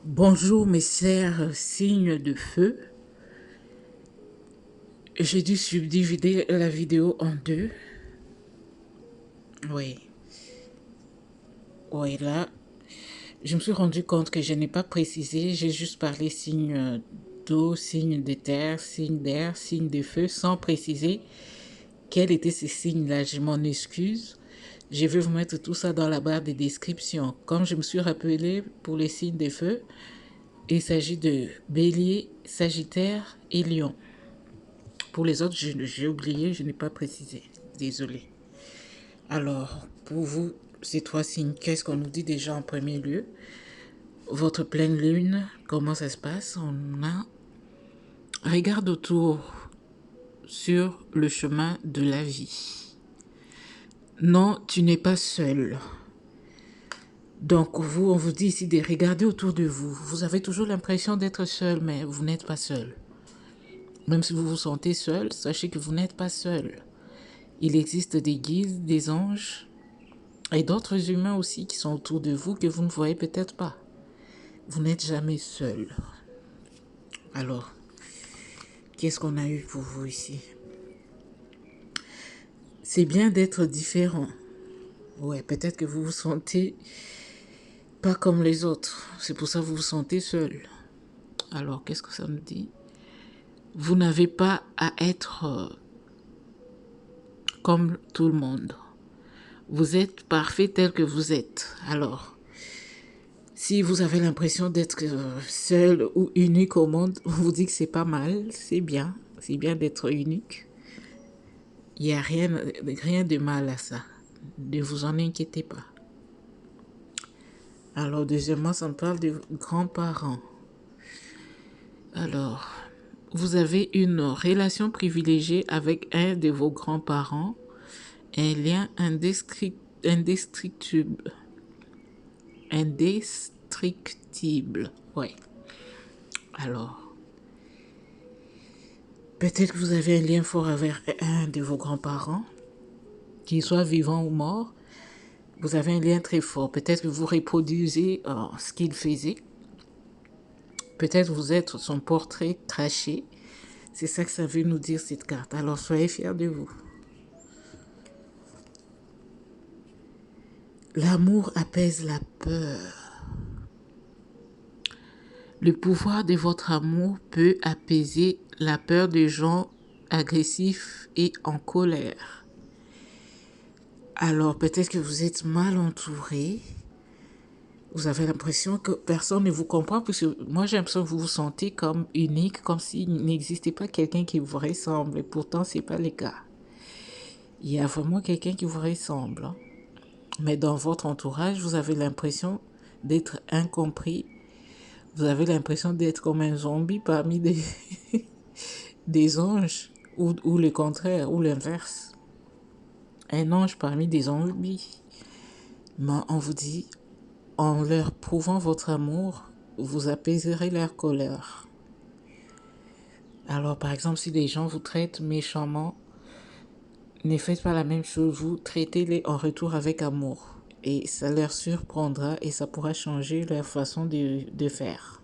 Bonjour mes chers signes de feu. J'ai dû subdiviser la vidéo en deux. Oui, oui, là, je me suis rendu compte que je n'ai pas précisé. J'ai juste parlé signe d'eau, signe de terre, signe d'air, signe de feu, sans préciser quels étaient ces signes-là. Je m'en excuse. Je vais vous mettre tout ça dans la barre de description. Comme je me suis rappelé pour les signes de feu, il s'agit de Bélier, Sagittaire et Lion. Pour les autres, j'ai oublié, je n'ai pas précisé. Désolé. Alors, pour vous, ces trois signes, qu'est-ce qu'on nous dit déjà en premier lieu? Votre pleine lune, comment ça se passe? On a... Regarde autour sur le chemin de la vie. Non, tu n'es pas seul. Donc, vous, on vous dit ici de regarder autour de vous. Vous avez toujours l'impression d'être seul, mais vous n'êtes pas seul. Même si vous vous sentez seul, sachez que vous n'êtes pas seul. Il existe des guides, des anges et d'autres humains aussi qui sont autour de vous que vous ne voyez peut-être pas. Vous n'êtes jamais seul. Alors, qu'est-ce qu'on a eu pour vous ici? C'est bien d'être différent. Ouais, peut-être que vous vous sentez pas comme les autres. C'est pour ça que vous vous sentez seul. Alors, qu'est-ce que ça nous dit? Vous n'avez pas à être comme tout le monde. Vous êtes parfait tel que vous êtes. Alors, si vous avez l'impression d'être seul ou unique au monde, on vous dit que c'est pas mal, c'est bien. C'est bien d'être unique. Il n'y a rien de mal à ça. Ne vous en inquiétez pas. Alors, deuxièmement, ça me parle de grands-parents. Alors, vous avez une relation privilégiée avec un de vos grands-parents, un lien indestructible. Indestructible. Ouais. Alors, peut-être que vous avez un lien fort avec un de vos grands-parents, qu'il soit vivant ou mort. Vous avez un lien très fort. Peut-être que vous reproduisez ce qu'il faisait. Peut-être vous êtes son portrait craché. C'est ça que ça veut nous dire cette carte. Alors soyez fiers de vous. L'amour apaise la peur. Le pouvoir de votre amour peut apaiser la peur des gens agressifs et en colère. Alors peut-être que vous êtes mal entouré. Vous avez l'impression que personne ne vous comprend, parce que moi j'ai l'impression que vous vous sentez comme unique, comme s'il n'existait pas quelqu'un qui vous ressemble. Et pourtant, ce n'est pas le cas. Il y a vraiment quelqu'un qui vous ressemble. Hein. Mais dans votre entourage, vous avez l'impression d'être incompris. Vous avez l'impression d'être comme un zombie parmi des anges, ou le contraire, ou l'inverse. Un ange parmi des zombies. Mais on vous dit, en leur prouvant votre amour, vous apaiserez leur colère. Alors, par exemple, si les gens vous traitent méchamment, ne faites pas la même chose, vous traitez-les en retour avec amour. Et ça leur surprendra et ça pourra changer leur façon de faire.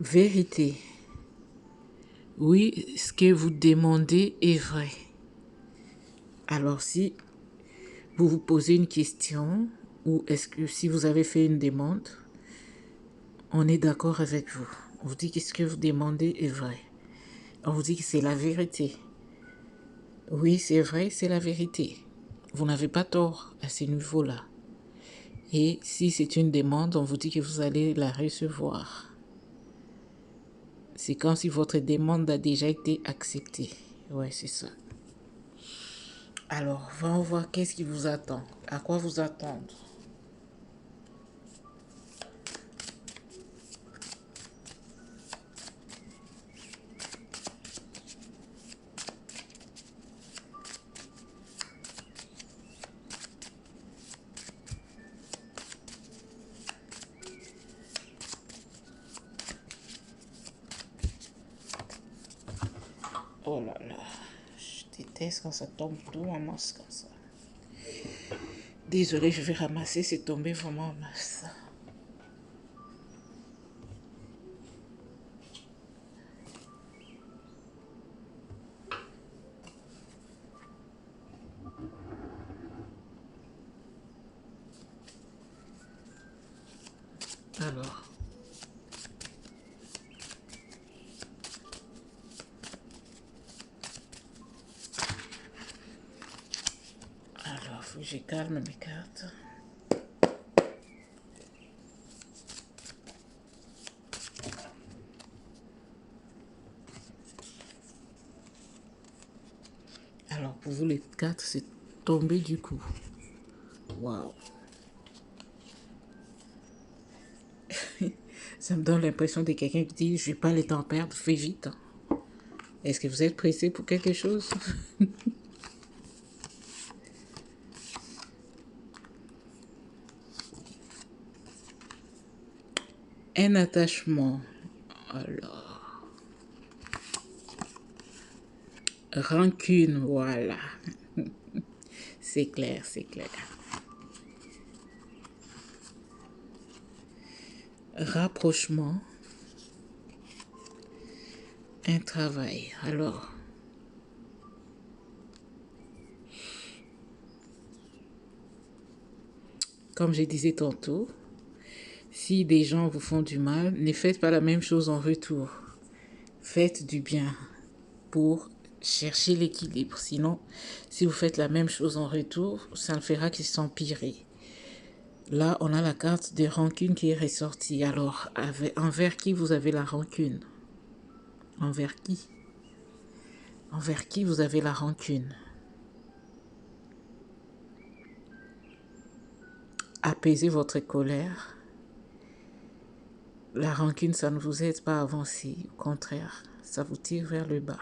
Vérité. Oui, ce que vous demandez est vrai. Alors, si vous vous posez une question, ou est-ce que si vous avez fait une demande, on est d'accord avec vous. On vous dit que ce que vous demandez est vrai. On vous dit que c'est la vérité. Oui, c'est vrai, c'est la vérité. Vous n'avez pas tort à ce niveau-là. Et si c'est une demande, on vous dit que vous allez la recevoir. C'est comme si votre demande a déjà été acceptée. Ouais, c'est ça. Alors, on va voir qu'est-ce qui vous attend. À quoi vous attendre. Oh là là, je déteste quand ça tombe tout en masse comme ça. Désolée, je vais ramasser, c'est tombé vraiment en masse. Alors, faut que je calme mes cartes. Alors, pour vous, les cartes, c'est tombé du coup. Waouh. Ça me donne l'impression de quelqu'un qui dit, je vais pas les temps perdre, fais vite. Est-ce que vous êtes pressé pour quelque chose? Un attachement. Alors, rancune, voilà. C'est clair, c'est clair. Rapprochement. Un travail. Alors, comme je disais tantôt, si des gens vous font du mal, ne faites pas la même chose en retour. Faites du bien pour chercher l'équilibre. Sinon, si vous faites la même chose en retour, ça ne fera que s'empirer. Là, on a la carte de rancune qui est ressortie. Alors, envers qui vous avez la rancune? Envers qui? Envers qui vous avez la rancune? Apaisez votre colère. La rancune, ça ne vous aide pas à avancer. Au contraire, ça vous tire vers le bas.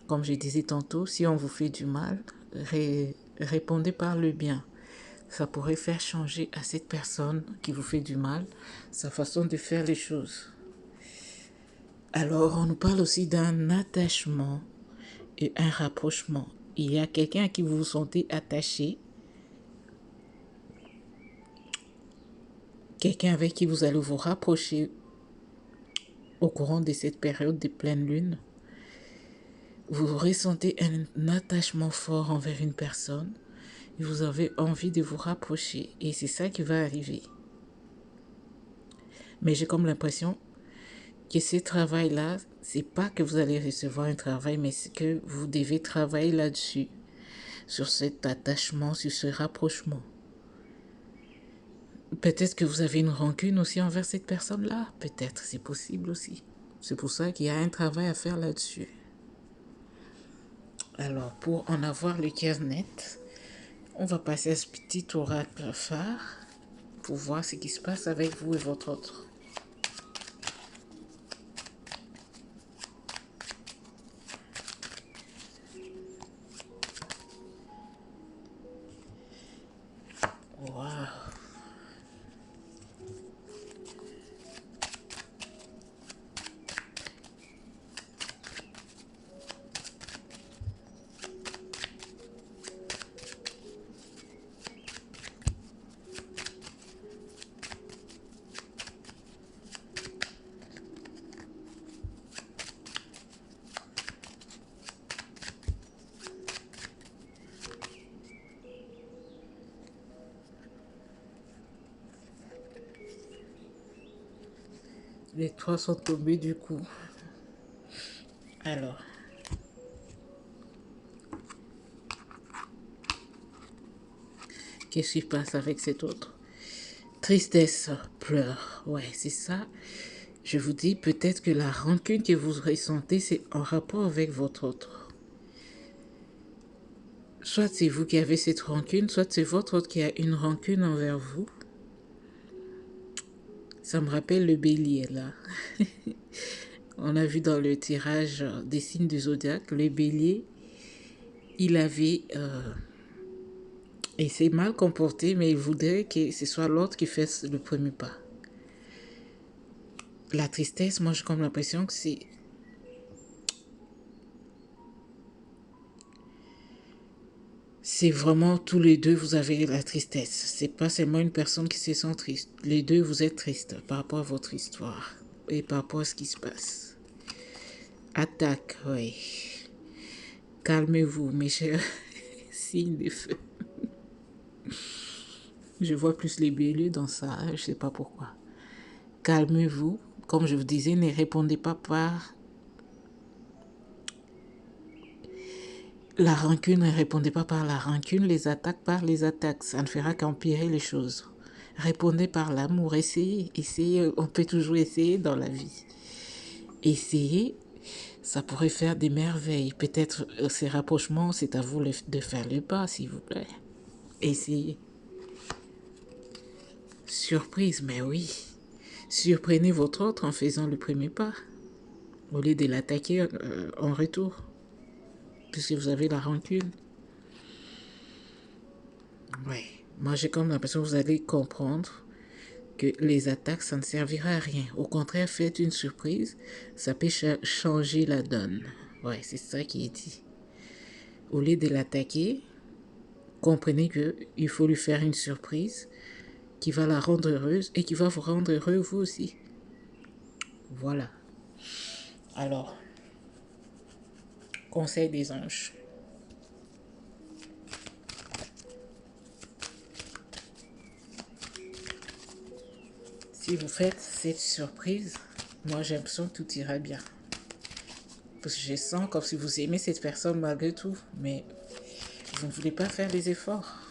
Comme je disais tantôt, si on vous fait du mal, répondez par le bien. Ça pourrait faire changer à cette personne qui vous fait du mal sa façon de faire les choses. Alors, on nous parle aussi d'un attachement et un rapprochement. Il y a quelqu'un à qui vous vous sentez attaché, quelqu'un avec qui vous allez vous rapprocher au courant de cette période de pleine lune. Vous ressentez un attachement fort envers une personne et vous avez envie de vous rapprocher et c'est ça qui va arriver. Mais j'ai comme l'impression que ce travail-là, c'est pas que vous allez recevoir un travail, mais c'est que vous devez travailler là-dessus, sur cet attachement, sur ce rapprochement. Peut-être que vous avez une rancune aussi envers cette personne-là. Peut-être, c'est possible aussi. C'est pour ça qu'il y a un travail à faire là-dessus. Alors, pour en avoir le cœur net, on va passer à ce petit oracle phare pour voir ce qui se passe avec vous et votre autre. Waouh! Les trois sont tombés du coup. Alors, qu'est-ce qui se passe avec cet autre? Tristesse, pleurs. Ouais, c'est ça. Je vous dis peut-être que la rancune que vous ressentez, c'est en rapport avec votre autre. Soit c'est vous qui avez cette rancune, soit c'est votre autre qui a une rancune envers vous. Ça me rappelle le bélier, là. On a vu dans le tirage des signes du zodiaque, le bélier, il avait... il s'est mal comporté, mais il voudrait que ce soit l'autre qui fasse le premier pas. La tristesse, moi j'ai comme l'impression que c'est vraiment tous les deux, vous avez la tristesse. C'est pas seulement une personne qui se sent triste. Les deux, vous êtes tristes par rapport à votre histoire et par rapport à ce qui se passe. Attaque, oui. Calmez-vous, mes chers signes de feu. Je vois plus les béliers dans ça, je sais pas pourquoi. Calmez-vous. Comme je vous disais, ne répondez pas par la rancune, ne répondez pas par la rancune, les attaques par les attaques. Ça ne fera qu'empirer les choses. Répondez par l'amour, essayez, on peut toujours essayer dans la vie. Essayez, ça pourrait faire des merveilles. Peut-être ces rapprochements, c'est à vous de faire le pas, s'il vous plaît. Essayez. Surprise, mais oui. Surprenez votre autre en faisant le premier pas, au lieu de l'attaquer en retour, puisque vous avez la rancune. Ouais, moi j'ai comme l'impression que vous allez comprendre que les attaques, ça ne servira à rien. Au contraire, faites une surprise, ça peut changer la donne. Ouais, c'est ça qui est dit. Au lieu de l'attaquer, comprenez qu'il faut lui faire une surprise qui va la rendre heureuse et qui va vous rendre heureux vous aussi. Voilà. Alors, conseil des anges. Si vous faites cette surprise, moi j'ai l'impression que tout ira bien. Parce que je sens comme si vous aimez cette personne malgré tout, mais vous ne voulez pas faire les efforts.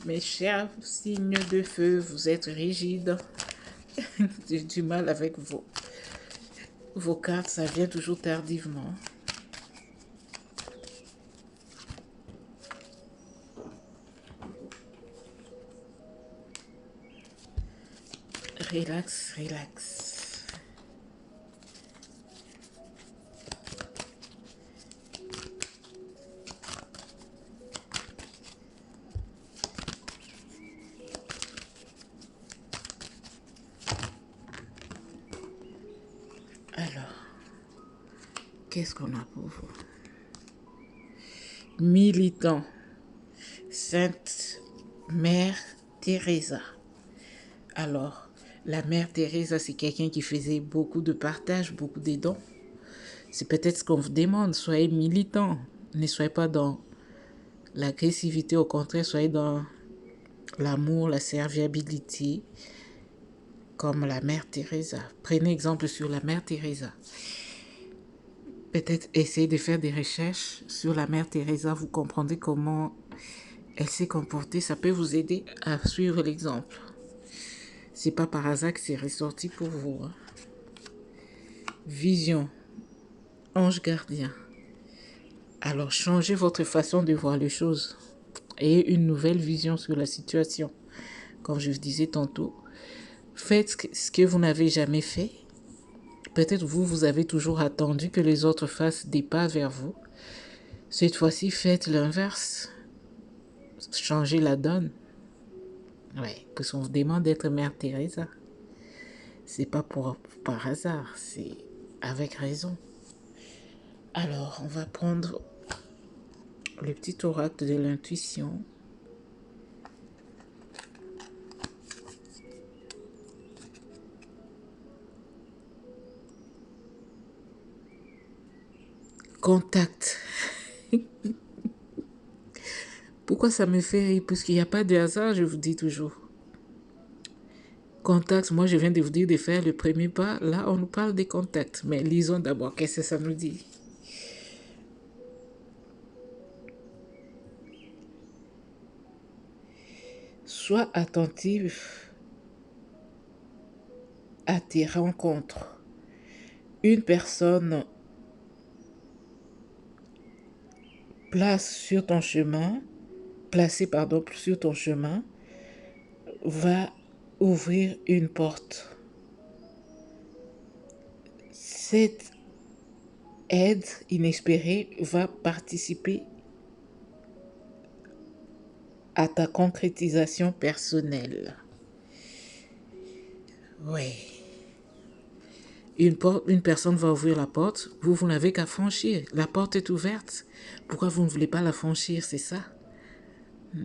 Mes chers signes de feu, vous êtes rigides. J'ai du mal avec vos cartes, ça vient toujours tardivement. Relax, relax. Alors, qu'est-ce qu'on a pour vous? Militant. Sainte Mère Teresa. Alors, la Mère Teresa, c'est quelqu'un qui faisait beaucoup de partage, beaucoup de dons. C'est peut-être ce qu'on vous demande. Soyez militant. Ne soyez pas dans l'agressivité, au contraire, soyez dans l'amour, la serviabilité, comme la Mère Teresa. Prenez exemple sur la Mère Teresa. Peut-être essayez de faire des recherches sur la Mère Teresa. Vous comprendrez comment elle s'est comportée. Ça peut vous aider à suivre l'exemple. C'est pas par hasard que c'est ressorti pour vous. Hein. Vision. Ange gardien. Alors changez votre façon de voir les choses. Ayez une nouvelle vision sur la situation. Comme je vous disais tantôt, faites ce que vous n'avez jamais fait. Peut-être vous avez toujours attendu que les autres fassent des pas vers vous. Cette fois-ci, faites l'inverse. Changez la donne. Ouais, parce qu'on vous demande d'être Mère Teresa. C'est pas par hasard, c'est avec raison. Alors, on va prendre le petit oracle de l'intuition. Contact. Pourquoi ça me fait rire? Parce qu'il n'y a pas de hasard, je vous dis toujours. Contact, moi je viens de vous dire de faire le premier pas. Là, on nous parle des contacts. Mais lisons d'abord, qu'est-ce que ça nous dit? Sois attentif à tes rencontres. Une personne placée sur ton chemin, va ouvrir une porte. Cette aide inespérée va participer à ta concrétisation personnelle. Ouais. Une personne va ouvrir la porte, vous n'avez qu'à franchir. La porte est ouverte. Pourquoi vous ne voulez pas la franchir, c'est ça?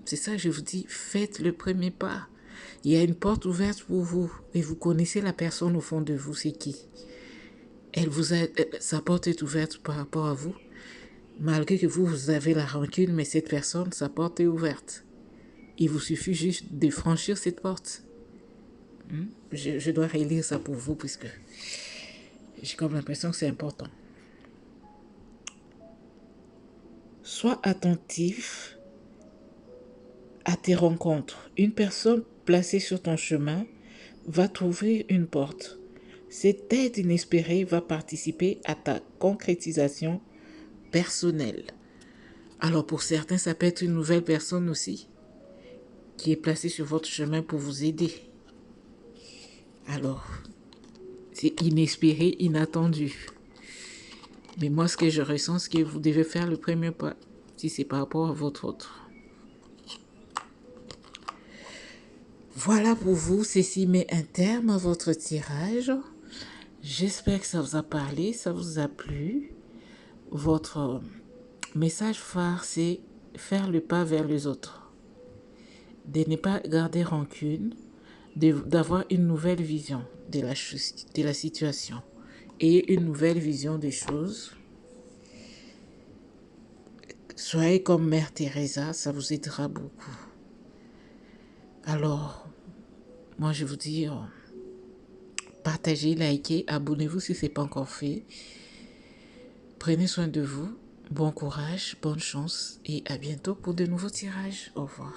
C'est ça que je vous dis, faites le premier pas. Il y a une porte ouverte pour vous et vous connaissez la personne au fond de vous, c'est qui? Sa porte est ouverte par rapport à vous. Malgré que vous avez la rancune, mais cette personne, sa porte est ouverte. Il vous suffit juste de franchir cette porte. Je dois relire ça pour vous puisque j'ai comme l'impression que c'est important. Sois attentif à tes rencontres. Une personne placée sur ton chemin va trouver une porte. Cette aide inespérée va participer à ta concrétisation personnelle. Alors pour certains, ça peut être une nouvelle personne aussi qui est placée sur votre chemin pour vous aider. Alors, c'est inespéré, inattendu. Mais moi, ce que je ressens, c'est que vous devez faire le premier pas, si c'est par rapport à votre autre. Voilà pour vous, ceci met un terme à votre tirage. J'espère que ça vous a parlé, ça vous a plu. Votre message phare, c'est faire le pas vers les autres. De ne pas garder rancune, d'avoir une nouvelle vision de la situation et une nouvelle vision des choses. Soyez comme Mère Teresa, ça vous aidera beaucoup. Alors, moi je vous dis, partagez, likez, abonnez-vous si ce n'est pas encore fait. Prenez soin de vous, bon courage, bonne chance et à bientôt pour de nouveaux tirages. Au revoir.